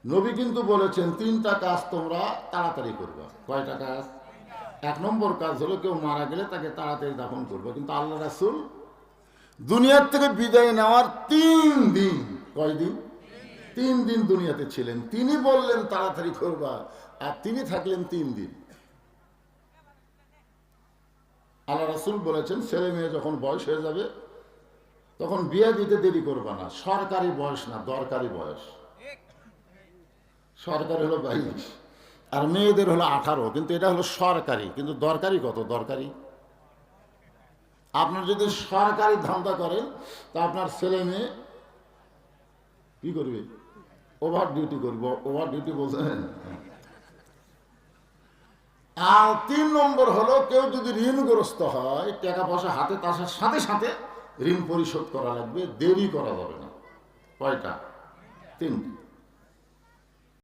নবী কিন্তু বলেছেন তিনটা কাজ তোমরা তাড়াতাড়ি করবা। কয়টা কাজ? এক নম্বর কাজ হলো কেউ মারা গেলে তাকে তাড়াতাড়ি দাফন করবে। কিন্তু আল্লাহ রাসূল দুনিয়ার থেকে বিদায় নেওয়ার 3 দিন, কয়দিন? 3 দিন দুনিয়াতে ছিলেন, তিনি বললেন তাড়াতাড়ি করবা, আর তিনি থাকলেন 3 দিন। আল্লাহ রাসূল বলেছেন ছেলে মেয়ে যখন বয়স হয়ে যাবে তখন বিয়ে দিতে দেরি করবা না। সরকারি বয়স না, দরকারি বয়স। সরকারি হলো 22 আর মেয়েদের হলো 18, কিন্তু এটা হলো সরকারি। কিন্তু দরকারি কত? দরকারি আপনার যদি সরকারি ধান্দা করেন তা আপনার ছেলে মেয়ে কি করবে? ওভার ডিউটি করবো। ওভার ডিউটি বলছেন। আর 3 নম্বর হলো কেউ যদি ঋণগ্রস্ত হয়, টাকা পয়সা হাতে আসার সাথে সাথে ঋণ পরিশোধ করা লাগবে, দেরি করা যাবে না। কয়টা? 3।